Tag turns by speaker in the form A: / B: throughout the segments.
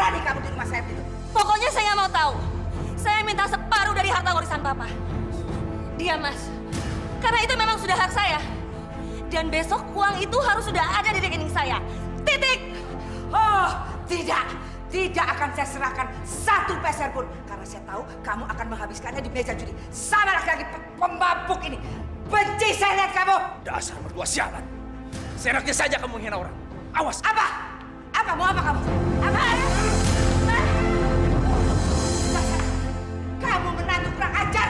A: berani kamu di rumah saya itu?
B: Pokoknya saya nggak mau tahu. Saya minta separuh dari harta warisan Papa. Diam, Mas. Karena itu memang sudah hak saya. Dan besok uang itu harus sudah ada di rekening saya. Titik!
A: Oh, tidak. Tidak akan saya serahkan satu peser pun. Karena saya tahu kamu akan menghabiskannya di meja judi. Sama laki-laki pemabuk ini. Benci saya lihat kamu.
C: Dasar berdua sialan. Seenaknya saja kamu menghina orang. Awas.
A: Apa? Apa? Mau apa kamu? Apa? Kamu menantu kurang ajar.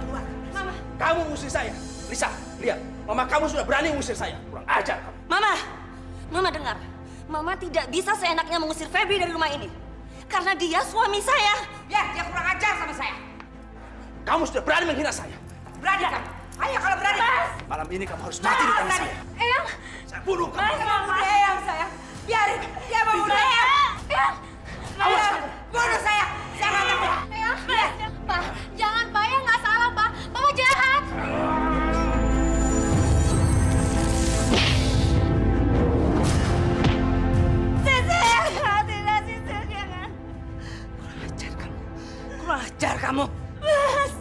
A: Keluar.
B: Mama.
C: Kamu ngusir saya. Lisa, lihat. Mama kamu sudah berani mengusir saya. Kurang ajar kamu.
B: Mama. Mama dengar. Mama tidak bisa seenaknya mengusir Febri dari rumah ini. Karena dia suami saya.
A: Ya, dia kurang ajar sama saya.
C: Kamu sudah berani menghina saya.
A: Berani kamu? Ayo kalau berani.
C: Malam ini kamu harus mati di tangan saya.
B: Eyang.
C: Saya bunuh kamu.
A: Kamu Eyang saya. Biarin. Dia mau bunuh Eyang.
B: Eyang.
C: Awas kamu.
A: Bunuh saya. Saya nggak takut.
B: Eyang. Pak, jangan Pak. Eyang nggak salah Pak. Mama jahat.
A: Kurang ajar kamu.
B: Mas.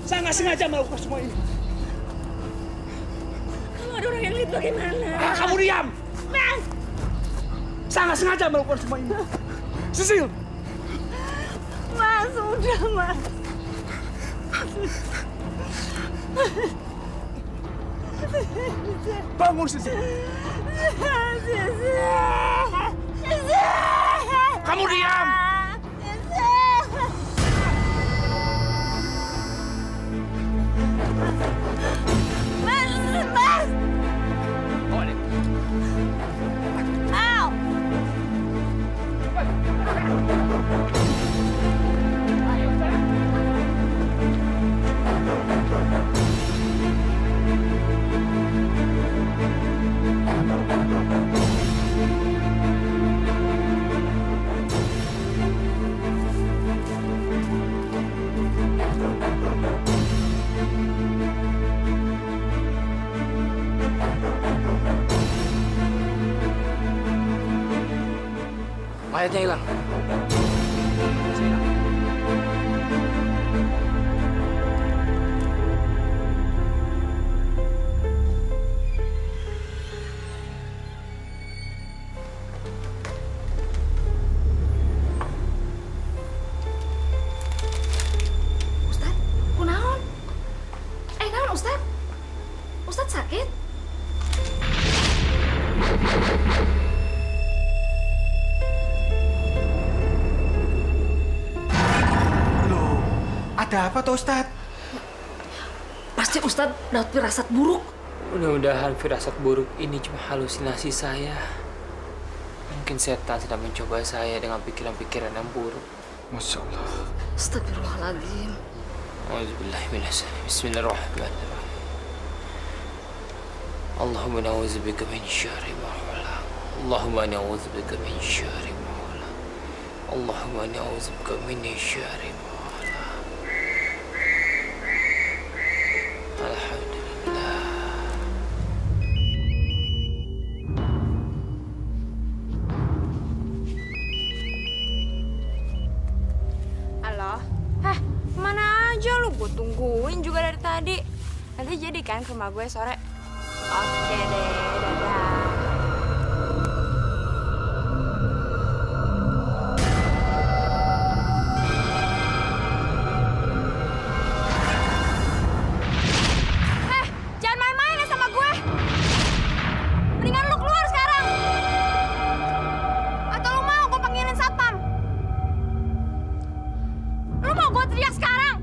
C: Saya nggak sengaja melakukan semua ini.
B: Kalau ada orang yang lihat bagaimana?
C: Kamu diam!
B: Mas!
C: Saya nggak sengaja melakukan semua ini. Sisil!
B: Mas, udah Mas.
C: Bangun, Sisil! Kamu diam!
B: Mas!
C: Olha.
B: Au!
C: Mayatnya hilang.
D: Ada apa toh Ustadz?
B: Pasti Ustadz dapat firasat buruk.
E: Mudah-mudahan firasat buruk ini cuma halusinasi saya. Mungkin setan sedang mencoba saya dengan pikiran-pikiran yang buruk.
D: Masya Allah.
B: Astagfirullahaladzim.
E: Bismillahirrahmanirrahim. Allahumma na'udzubika min syarri ma khalaq. Allahumma na'udzubika min syarri ma khalaq. Allahumma na'udzubika min syarri ma khalaq. Alhamdulillah.
F: Halo? Hah, kemana aja lu? Gue tungguin juga dari tadi. Nanti jadi kan ke rumah gue sore? Oke deh, dadah. Jangan main-main ya sama gue. Mendingan lu keluar sekarang. Atau lu mau gue panggilin satpam? Lu mau gue teriak sekarang?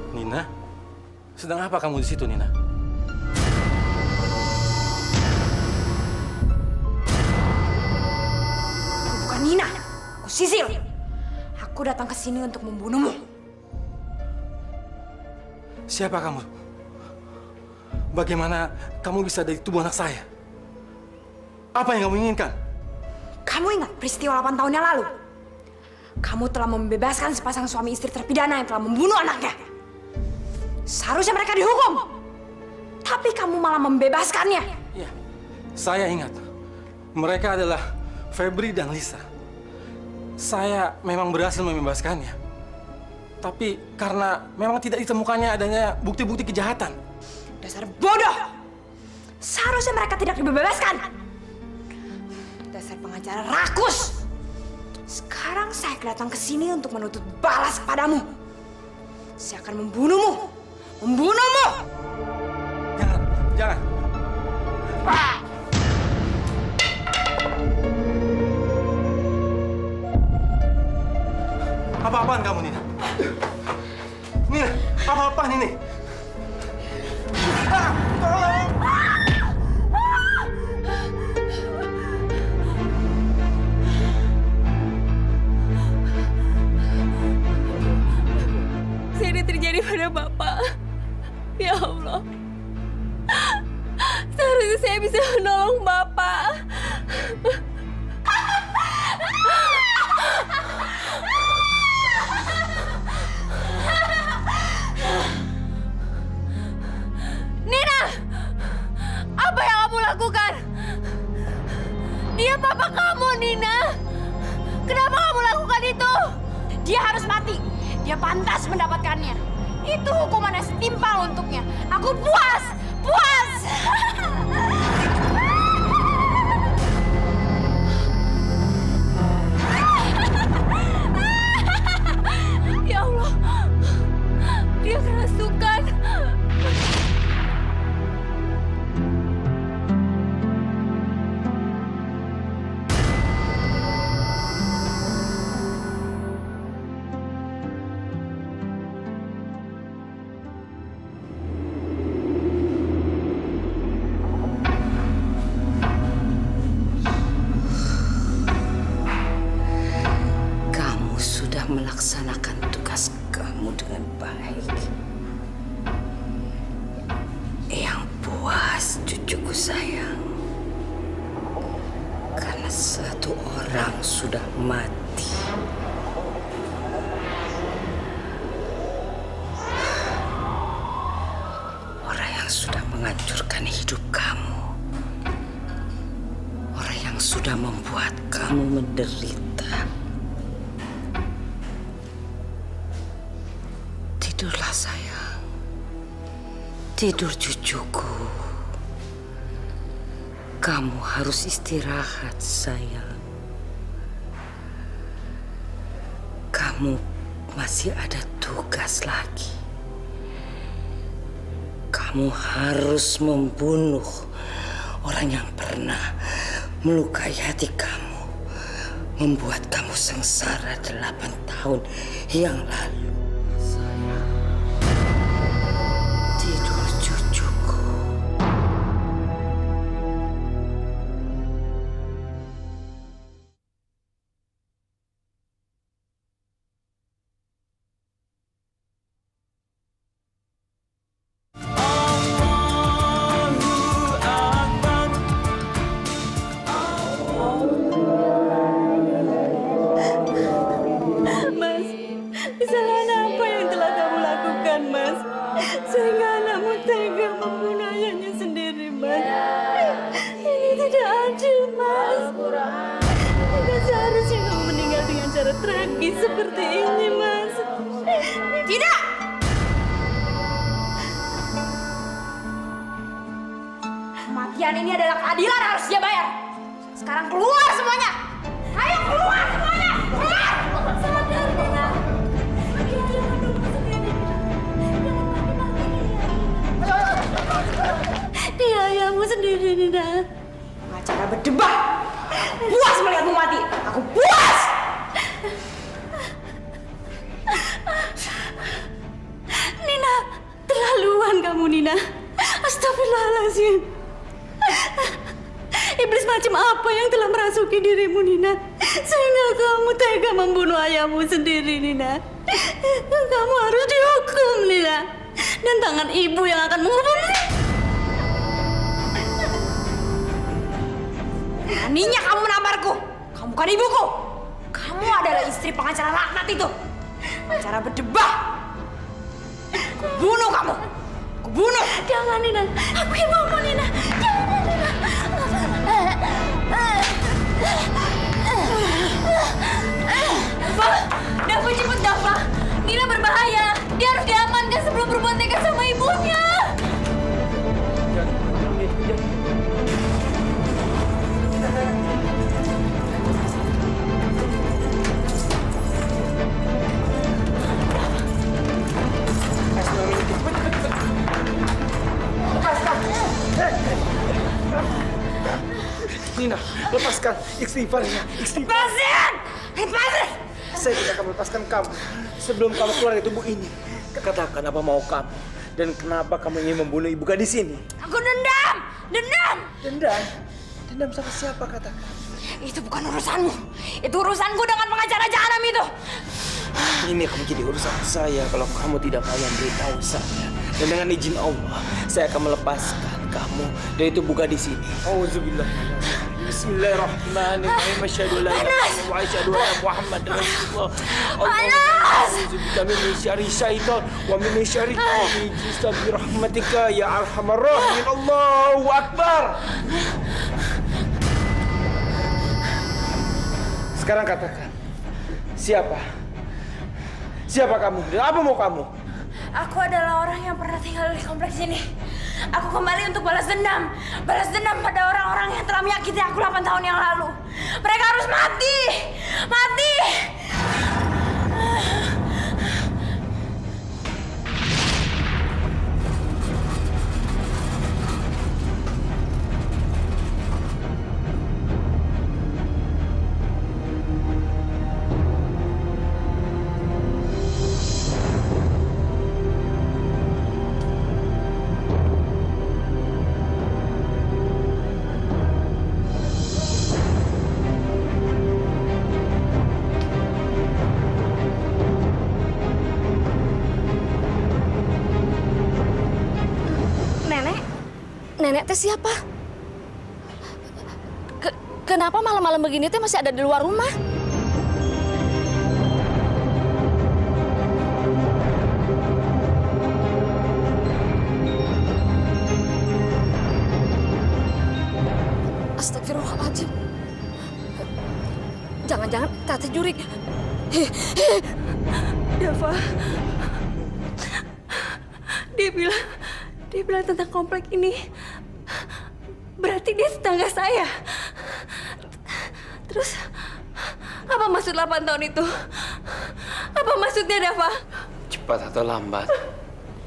D: Nina, sedang apa kamu di situ, Nina?
F: Aku bukan Nina, aku Sisil. Aku datang ke sini untuk membunuhmu.
D: Siapa kamu? Bagaimana kamu bisa dari tubuh anak saya? Apa yang kamu inginkan?
F: Kamu ingat peristiwa 8 tahun yang lalu? Kamu telah membebaskan sepasang suami istri terpidana yang telah membunuh anaknya. Seharusnya mereka dihukum. Tapi kamu malah membebaskannya.
D: Ya, saya ingat. Mereka adalah Febri dan Lisa. Saya memang berhasil membebaskannya. Tapi karena memang tidak ditemukannya adanya bukti-bukti kejahatan.
F: Dasar bodoh! Seharusnya mereka tidak dibebaskan. Dasar pengacara rakus! Sekarang saya datang ke sini untuk menuntut balas kepadamu. Saya akan membunuhmu! Membunuhmu!
D: Jangan, jangan. Apa-apaan kamu, Nina? Nina, apa-apaan ini? Tolong!
F: Ini terjadi pada Bapak. Ya Allah. Seharusnya saya bisa menolong Bapak. Nina! Apa yang kamu lakukan? Dia papa kamu, Nina. Kenapa kamu lakukan itu? Dia harus mati. Dia pantas mendapatkannya. Itu hukuman yang setimpal untuknya. Aku puas! Puas! Ya Allah. Dia kerasukan.
A: Melaksanakan tugas kamu dengan baik. Yang puas, cucuku sayang. Karena satu orang sudah mati. menghancurkan hidup kamu. Orang yang sudah membuat kamu menderita. Tidurlah sayang. Tidur cucuku. Kamu harus istirahat sayang. Kamu masih ada tugas lagi. Kamu harus membunuh orang yang pernah melukai hati kamu, membuat kamu sengsara 8 tahun yang lalu. Sayang, tidur cucuku.
F: Seperti ini, Mas.
B: Tidak! Kematian ini adalah keadilan, harus dia bayar. Sekarang keluar semuanya! Ayo keluar semuanya! Keluar! Sadar, Nina.
F: Dia ayahmu sendiri, Nina.
B: Pengacara berdebat. Puas melihatmu mati. Aku puas!
F: Nina, terlaluan kamu, Nina. Astagfirullahaladzim. Iblis macam apa yang telah merasuki dirimu, Nina? Sehingga kamu tega membunuh ayahmu sendiri, Nina. Kamu harus dihukum, Nina. Dan tangan ibu yang akan menghukummu.
B: Beraninya kamu menamparku. Kamu bukan ibuku. Kamu adalah istri pengacara laknat itu. Pengacara berdebah. Aku bunuh kamu. Aku bunuh.
F: Jangan, Nina. Aku ibumu, Nina. Jangan, Nina.
B: Dava, cepet Dava. Nina berbahaya. Dia harus diamankan sebelum berbuat nekat sama ibunya.
C: Nina, lepaskan. Istighfar, Nina. Istighfar.
B: Lepasin! Lepasin!
C: Saya tidak akan melepaskan kamu sebelum kamu keluar dari tubuh ini. Katakan apa mau kamu dan kenapa kamu ingin membunuh ibu gadis ini?
B: Aku dendam! Dendam!
C: Dendam? Dendam sama siapa katakan?
B: Itu bukan urusanmu. Itu urusanku dengan pengacara jahanam itu.
C: Ini akan menjadi urusan saya kalau kamu tidak mau memberitahu saya. Dan dengan izin Allah, saya akan melepaskan kamu dari tubuh gadis ini. Auzubillah. Bismillahirrahmanirrahim. Asyhadu an la ilaha illallah wa asyhadu anna Muhammadar Rasulullah. A'udzubika min syarri syaitan wa min syarri ijlis bi rahmatika ya arhamar rahimin. Allahu akbar. Sekarang katakan, siapa? Siapa kamu? Dan apa mau kamu?
B: Aku adalah orang yang pernah tinggal di kompleks ini. Aku kembali untuk balas dendam. Balas dendam pada orang-orang yang telah menyakiti aku 8 tahun yang lalu. Mereka harus mati! Mati!
F: Nenek teh siapa? Kenapa malam-malam begini teh masih ada di luar rumah? Astagfirullahaladzim. Jangan-jangan Tante Jurik. Dava. Dia bilang tentang komplek ini. Berarti dia tetangga saya. Terus, apa maksud 8 tahun itu? Apa maksudnya, Dava?
E: Cepat atau lambat,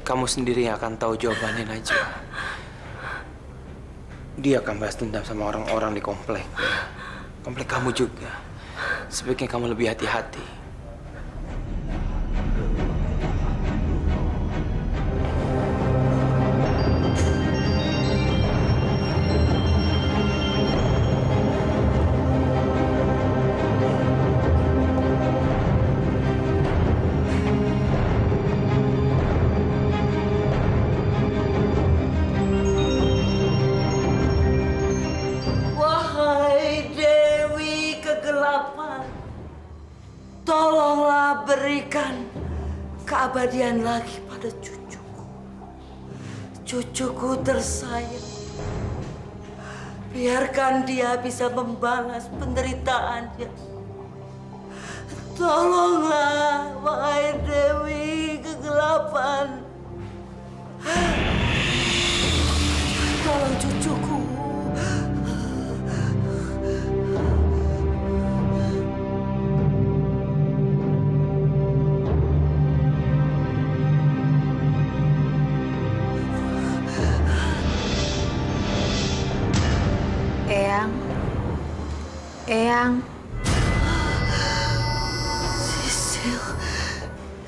E: kamu sendiri yang akan tahu jawabannya, Najwa. Dia akan balas dendam sama orang-orang di komplek. Komplek kamu juga. Sebaiknya kamu lebih hati-hati.
A: Tolonglah berikan keabadian lagi pada cucuku. Cucuku tersayang. Biarkan dia bisa membalas penderitaannya. Tolonglah, wahai Dewi kegelapan. Tolong cucuku.
F: Eyang.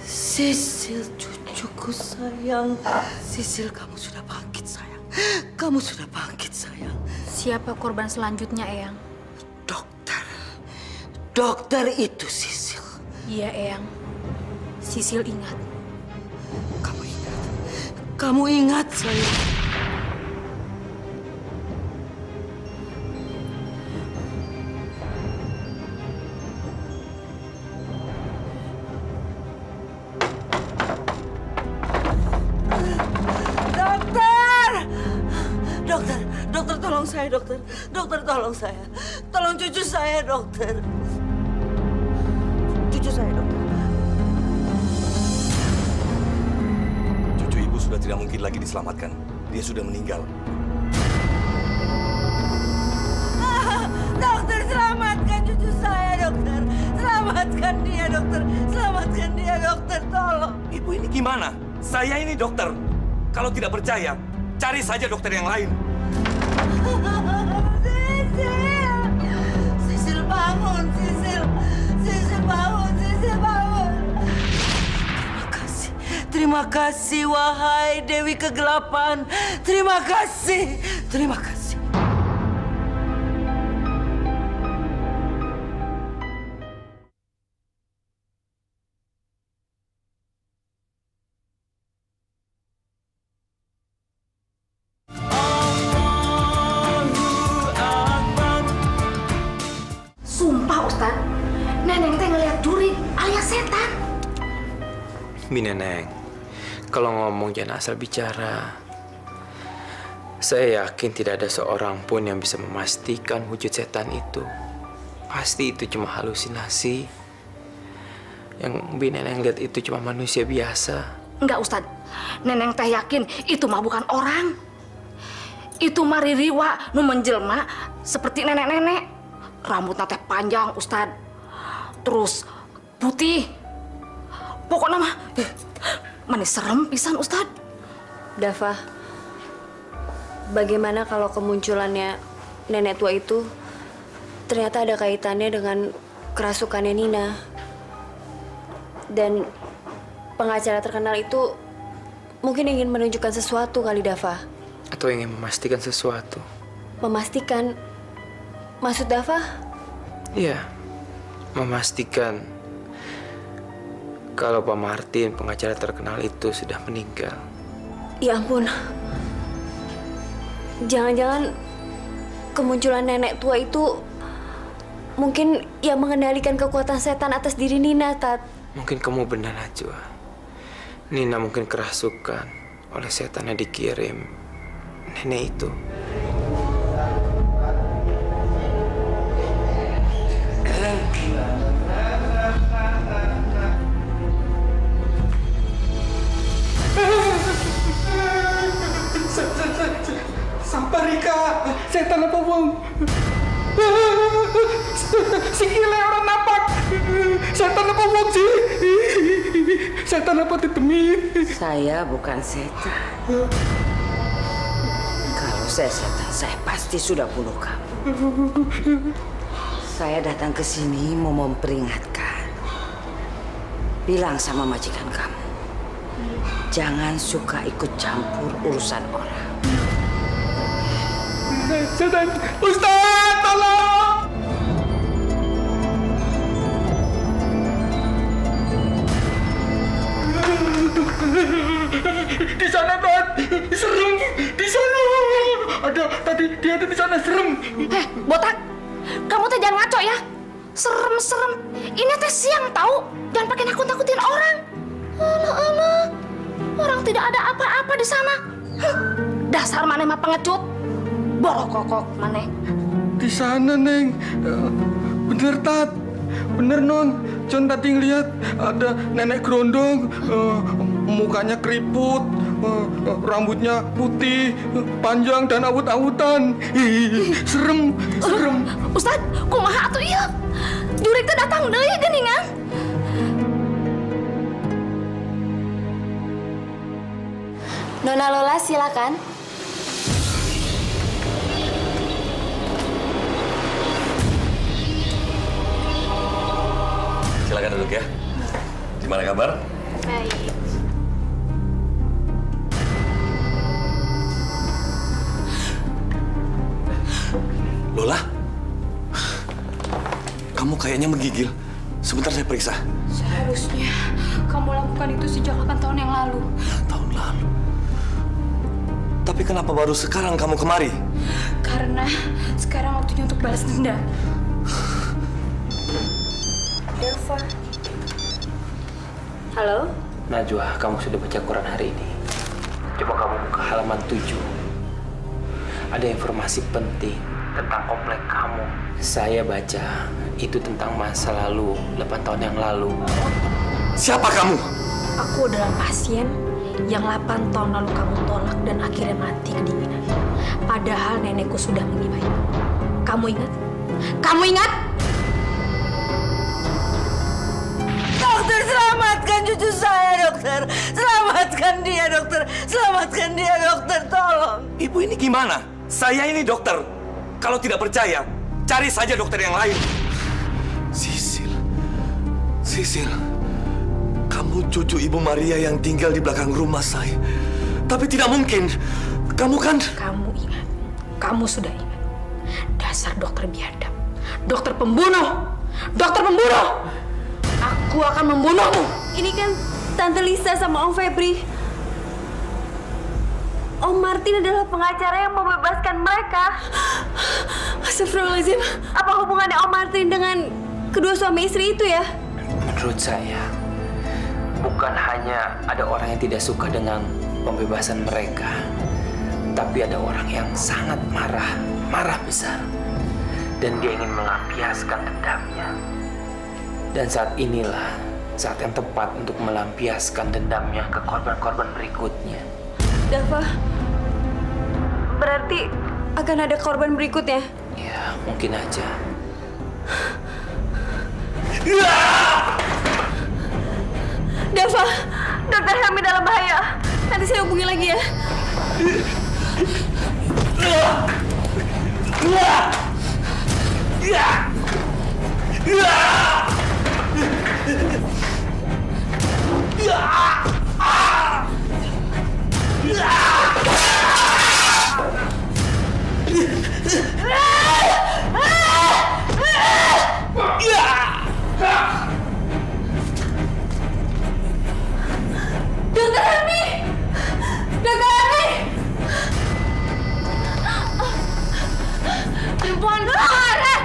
A: Sisil, cucuku sayang. Sisil, kamu sudah bangkit sayang. Kamu sudah bangkit sayang.
F: Siapa korban selanjutnya, Eyang?
A: Dokter itu Sisil.
F: Iya, Eyang. Sisil ingat.
A: Kamu ingat sayang. Dokter, tolong saya, dokter. Dokter, tolong saya. Tolong cucu saya, dokter. Cucu saya, dokter.
G: Cucu ibu sudah tidak mungkin lagi diselamatkan. Dia sudah meninggal.
A: Dokter, selamatkan cucu saya, dokter. Selamatkan dia, dokter. Selamatkan dia, dokter. Tolong.
G: Ibu ini gimana? Saya ini dokter. Kalau tidak percaya, cari saja dokter yang lain.
A: Sisil bangun, Sisil bangun, Sisil bangun. Terima kasih wahai Dewi kegelapan. Terima kasih.
E: Neneng, kalau ngomong jangan asal bicara. Saya yakin tidak ada seorang pun yang bisa memastikan wujud setan itu. Pasti itu cuma halusinasi. Yang Neneng lihat itu cuma manusia biasa.
F: Enggak, Ustadz. Neneng teh yakin itu mah bukan orang. Itu mah ririwa nu menjelma seperti nenek-nenek. Rambutnya teh panjang, Ustadz. Terus putih. Pokoknya mah manis serem pisan, Ustadz.
H: Dava, bagaimana kalau kemunculannya nenek tua itu ternyata ada kaitannya dengan kerasukannya Nina? Dan pengacara terkenal itu mungkin ingin menunjukkan sesuatu kali, Dava.
E: Atau ingin memastikan sesuatu.
H: Memastikan? Maksud Dava?
E: Iya, memastikan kalau Pak Martin, pengacara terkenal itu sudah meninggal.
H: Ya ampun. Jangan-jangan kemunculan nenek tua itu mungkin yang mengendalikan kekuatan setan atas diri Nina, Tat.
E: Mungkin kamu benar, Najwa. Nina mungkin kerasukan oleh setan yang dikirim nenek itu.
D: sikile orang napak. Setan apa wong sih? Setan apa ditemit?
A: Saya bukan setan. Kalau saya setan, saya pasti sudah bunuh kamu. Saya datang ke sini mau memperingatkan. Bilang sama majikan kamu, jangan suka ikut campur urusan orang.
D: Setan, Ustaz, tolong! Di sana, Dad, serem. Di sana ada tadi dia ada di sana serem.
F: Botak, kamu tuh jangan ngaco ya. Serem. Ini teh siang tahu, jangan pakai nakut-nakutin orang. Alah, orang tidak ada apa-apa di sana. Dasar maneh mah pengecut. Borokokok maneh.
D: Di sana, Neng. Bener, Tat. Bener, Non. John tadi ngeliat ada nenek gerondong, mukanya keriput, rambutnya putih, panjang dan awut-awutan. Serem.
F: Ustad, kumaha atuh ieu? Jurik teh datang deui geuningan.
H: Nona Lola, silakan.
G: Silakan duduk ya. Gimana kabar?
H: Baik.
G: Lola, kamu kayaknya menggigil. Sebentar saya periksa.
F: Seharusnya kamu lakukan itu sejak 8 tahun yang lalu.
G: Tahun lalu. Tapi kenapa baru sekarang kamu kemari?
F: Karena sekarang waktunya untuk balas dendam.
H: Delva. Halo?
E: Najwa, kamu sudah baca Quran hari ini. Coba kamu buka halaman 7. Ada informasi penting tentang komplek kamu. Saya baca itu tentang masa lalu 8 tahun yang lalu.
G: Siapa kamu?
F: Aku adalah pasien yang 8 tahun lalu kamu tolak dan akhirnya mati kedinginan. Padahal nenekku sudah mengimai. Kamu ingat? Kamu ingat?
A: Dokter, selamatkan cucu saya, dokter. Selamatkan dia, dokter. Selamatkan dia, dokter. Tolong.
G: Ibu ini gimana? Saya ini dokter. Kalau tidak percaya, cari saja dokter yang lain. Sisil, kamu cucu Ibu Maria yang tinggal di belakang rumah saya. Tapi tidak mungkin. Kamu kan...
F: Kamu ingat. Kamu sudah ingat. Dasar dokter biadab. Dokter pembunuh. Dokter pembunuh. Aku akan membunuhmu.
H: Ini kan Tante Lisa sama Om Febri. Om Martin adalah pengacara yang membebaskan mereka. Astagfirullahaladzim. Apa hubungannya Om Martin dengan kedua suami istri itu ya?
E: Menurut saya, bukan hanya ada orang yang tidak suka dengan pembebasan mereka, tapi ada orang yang sangat marah besar. Dan dia ingin melampiaskan dendamnya. Dan saat inilah saat yang tepat untuk melampiaskan dendamnya ke korban-korban berikutnya.
H: Dava, berarti akan ada korban berikutnya?
E: Ya, mungkin aja.
H: Dava, Dokter Helmi dalam bahaya. Nanti saya hubungi lagi ya. Dokter Helmi! Dokter Helmi! Perempuan karet!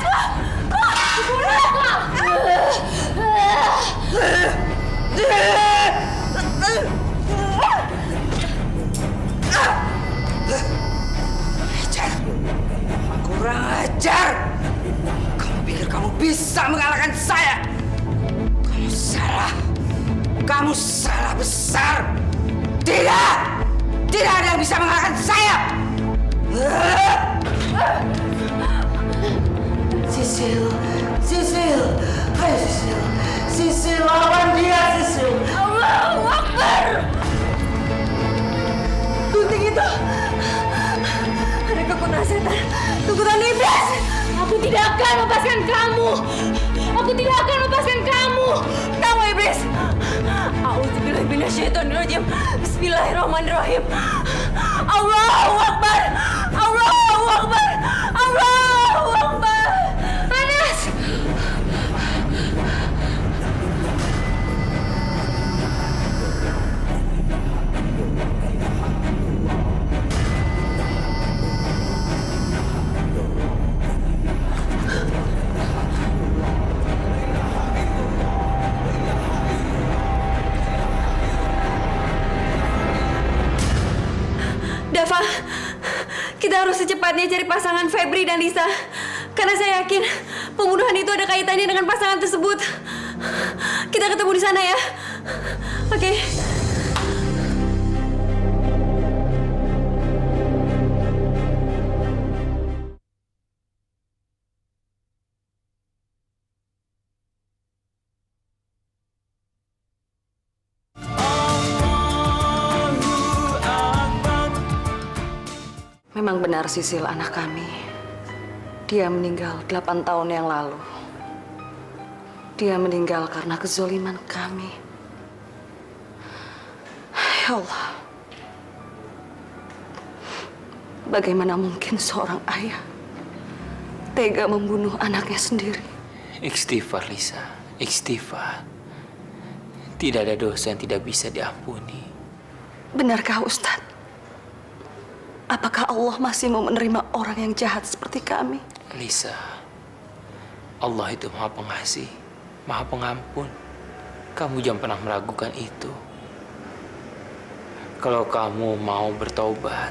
A: Kurang ajar! Kamu pikir kamu bisa mengalahkan saya? Kamu salah. Kamu salah besar. Tidak! Tidak ada yang bisa mengalahkan saya! Sisil,
H: Kekuatan iblis!
F: Aku tidak akan melepaskan kamu. Aku tidak akan melepaskan kamu.
H: Kamu iblis!
F: A'udzubillahi minasyaitonirrajim. Bismillahirrahmanirrahim. Allahu Akbar. Allahu Akbar. Allahu Akbar.
H: Anas! Dava, kita harus secepatnya cari pasangan Febri dan Lisa. Karena saya yakin pembunuhan itu ada kaitannya dengan pasangan tersebut. Kita ketemu di sana ya. Oke.
A: Memang benar Sisil anak kami. Dia meninggal 8 tahun yang lalu. Dia meninggal karena kezoliman kami. Ya Allah. Bagaimana mungkin seorang ayah tega membunuh anaknya sendiri?
E: Istighfar, Lisa. Istighfar. Tidak ada dosa yang tidak bisa diampuni.
A: Benarkah Ustadz? Apakah Allah masih mau menerima orang yang jahat seperti kami?
E: Lisa, Allah itu Maha Pengasih, Maha Pengampun. Kamu jangan pernah meragukan itu. Kalau kamu mau bertobat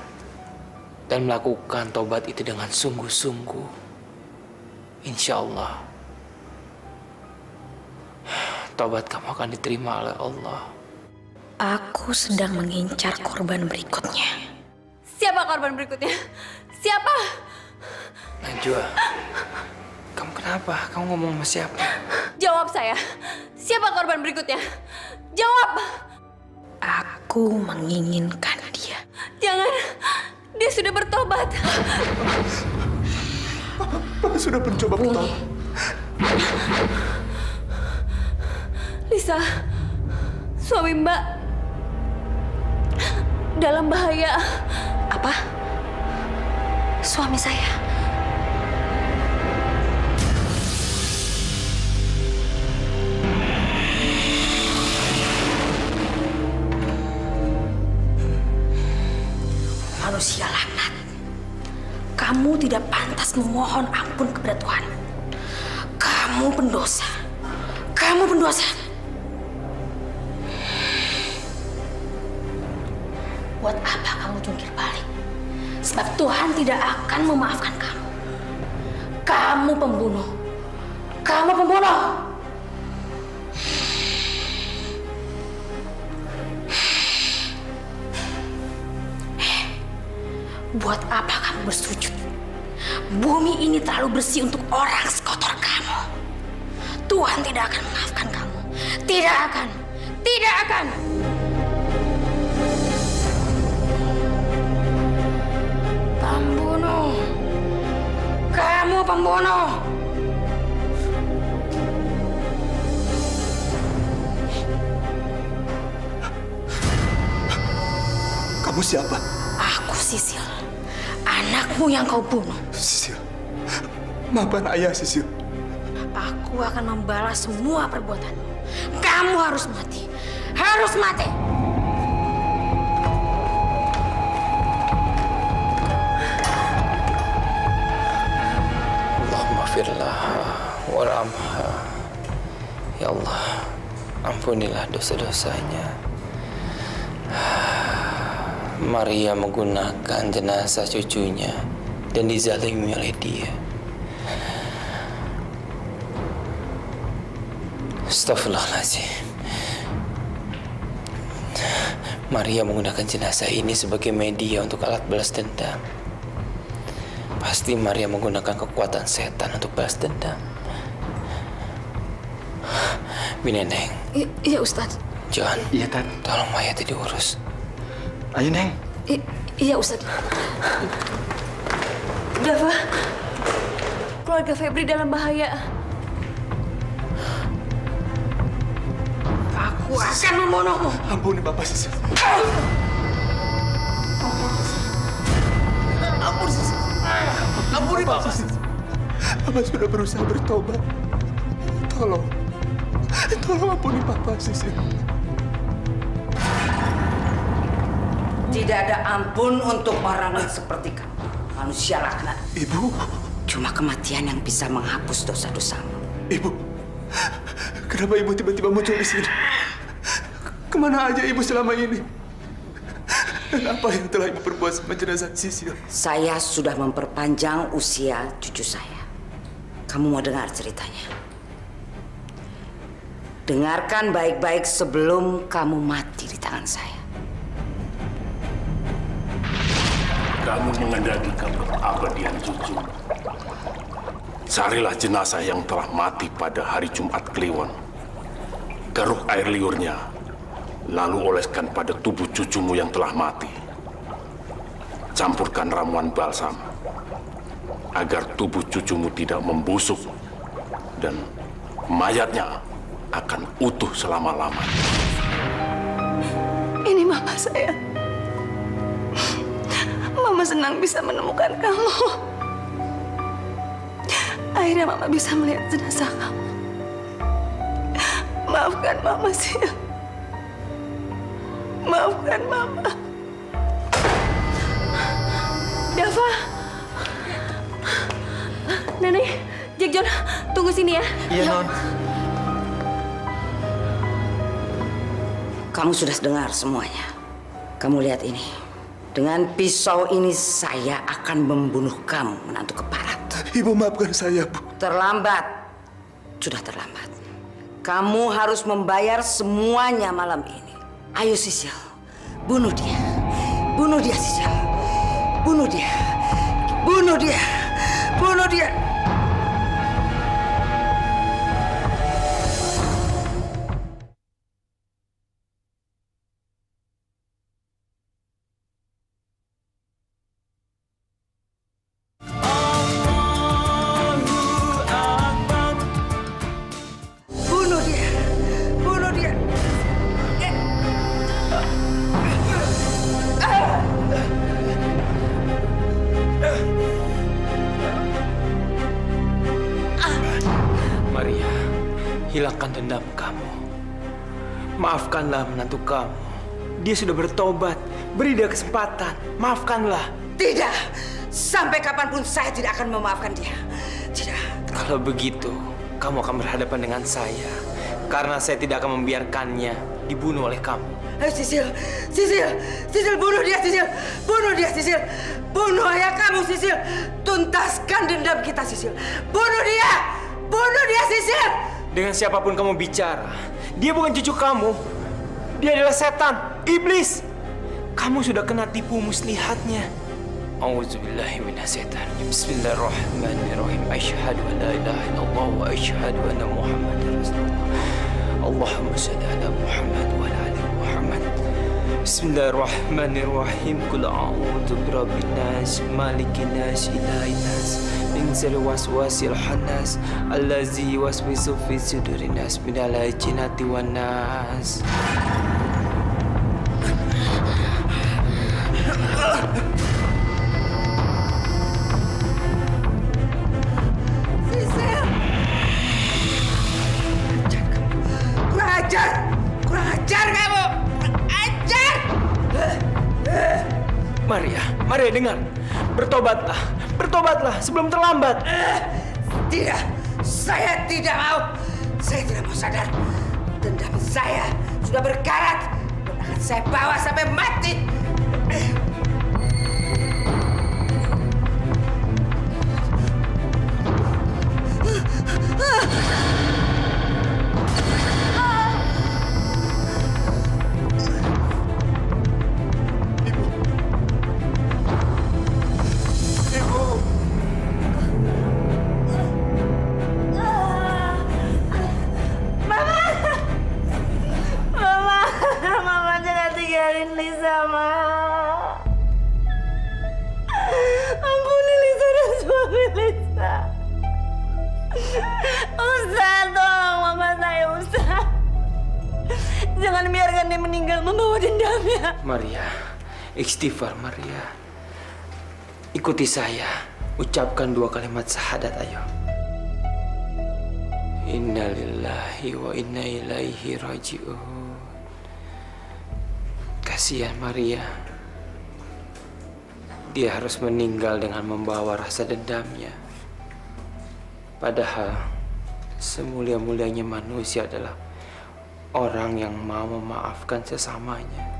E: dan melakukan tobat itu dengan sungguh-sungguh, insya Allah, tobat kamu akan diterima oleh Allah.
F: Aku sedang mengincar korban berikutnya.
H: Siapa korban berikutnya? Siapa?
E: Najwa, kamu kenapa? Kamu ngomong sama siapa?
H: Jawab saya. Siapa korban berikutnya? Jawab.
F: Aku menginginkan dia.
H: Jangan. Dia sudah bertobat.
G: Papa sudah mencoba bertobat.
H: Lisa, suami Mbak dalam bahaya.
A: Apa? Suami saya?
F: Manusia laknat. Kamu tidak pantas memohon ampun kepada Tuhan. Kamu pendosa. Kamu pendosa. Buat apa kamu jungkir balik? Sebab Tuhan tidak akan memaafkan kamu. Kamu pembunuh. Kamu pembunuh. Buat apa kamu bersujud? Bumi ini terlalu bersih untuk orang sekotor kamu. Tuhan tidak akan memaafkan kamu. Tidak akan. Tidak akan. Pembunuh. Kamu pembunuh.
G: Kamu siapa?
F: Aku Sisil. Anakmu yang kau bunuh.
G: Sisil. Maafkan ayah, Sisil.
F: Aku akan membalas semua perbuatanmu. Kamu harus mati. Harus mati.
E: Allahumma warhamha. Ya Allah, ampunilah dosa-dosanya. Maria menggunakan jenazah cucunya dan dizalimi oleh dia. Astaghfirullahaladzim. Maria menggunakan jenazah ini sebagai media untuk alat balas dendam. Pasti Maria menggunakan kekuatan setan untuk balas dendam. Bineneng.
H: Iya, Ustadz.
E: John.
D: Iya, Tat.
E: Tolong mayatnya diurus.
D: Ayo, Neng.
H: Iya, Ustadz. Dava, keluarga Febri dalam bahaya.
A: Aku akan membunuhmu.
G: Ampuni Bapak Sisil. Ampuni Sisil. Ampuni Bapak Sisil. Bapak sudah berusaha bertobat. Tolong ampuni Bapak Sisil.
A: Tidak ada ampun untuk orang yang seperti kamu. Manusia laknat.
G: Ibu.
A: Cuma kematian yang bisa menghapus dosa-dosamu.
G: Ibu. Kenapa Ibu tiba-tiba muncul di sini? Kemana aja Ibu selama ini? Dan apa yang telah Ibu perbuat sama jenazah Sisil?
A: Saya sudah memperpanjang usia cucu saya. Kamu mau dengar ceritanya? Dengarkan baik-baik sebelum kamu mati di tangan saya.
I: Kamu mengendaki keabadian cucu. Carilah jenazah yang telah mati pada hari Jumat Kliwon. Garuk air liurnya, lalu oleskan pada tubuh cucumu yang telah mati. Campurkan ramuan balsam, agar tubuh cucumu tidak membusuk dan mayatnya akan utuh selama-lamanya.
H: Ini mama saya. Mama senang bisa menemukan kamu. Akhirnya Mama bisa melihat jenazah kamu. Maafkan Mama, Sil. Maafkan Mama. Dava. Nenek, Jack John, tunggu sini ya.
D: Iya, Non.
A: Kamu sudah dengar semuanya. Kamu lihat ini. Dengan pisau ini saya akan membunuh kamu, menantu keparat.
G: Ibu maafkan saya, Bu.
A: Terlambat. Sudah terlambat. Kamu harus membayar semuanya malam ini. Ayo Sisil, bunuh dia. Bunuh dia Sisil. Bunuh dia. Bunuh dia. Bunuh dia.
E: Hilangkan dendam kamu. Maafkanlah menantu kamu. Dia sudah bertobat. Beri dia kesempatan. Maafkanlah.
A: Tidak. Sampai kapanpun saya tidak akan memaafkan dia. Tidak.
E: Kalau begitu, kamu akan berhadapan dengan saya. Karena saya tidak akan membiarkannya dibunuh oleh kamu.
A: Ayo Sisil. Sisil. Sisil, bunuh dia Sisil. Bunuh dia Sisil. Bunuh ayah kamu Sisil. Tuntaskan dendam kita Sisil. Bunuh dia. Bunuh dia Sisil.
E: Dengan siapapun kamu bicara, dia bukan cucu kamu. Dia adalah setan, iblis. Kamu sudah kena tipu muslihatnya. Auzubillahi minasyaitonir. Bismillahirrahmanirrahim. Asyhadu an la ilaha illallah wa asyhadu anna Muhammadar Rasulullah. Allahumma shalli ala Muhammad wa ala ali Muhammad. Bismillahirrahmanirrahim. Qul a'udzu birabbin nas, malikin nas, ilahin nas. Min syarri waswasil khannas allazi yuwaswisu fi sudurin nas minal jinnati wan nas.
A: Sisil. Kurang ajar. Kurang ajar kamu. Ajar.
E: Maria dengar. Bertobatlah sebelum terlambat.
A: Tidak, saya tidak mau. Saya tidak mau sadar. Dendam saya sudah berkarat dan akan saya bawa sampai mati.
F: Mama jangan tinggalin Lisa, Ma.
B: Ustaz, tolong mama saya, Ustaz. Jangan biarkan dia meninggal membawa dendamnya.
E: Maria, istighfar Maria. Ikuti saya. Ucapkan 2 kalimat syahadat, ayo. Innalillahi wa inna ilaihi raji'un. Kasihan Maria. Dia harus meninggal dengan membawa rasa dendamnya. Padahal semulia-mulianya manusia adalah orang yang mau memaafkan sesamanya.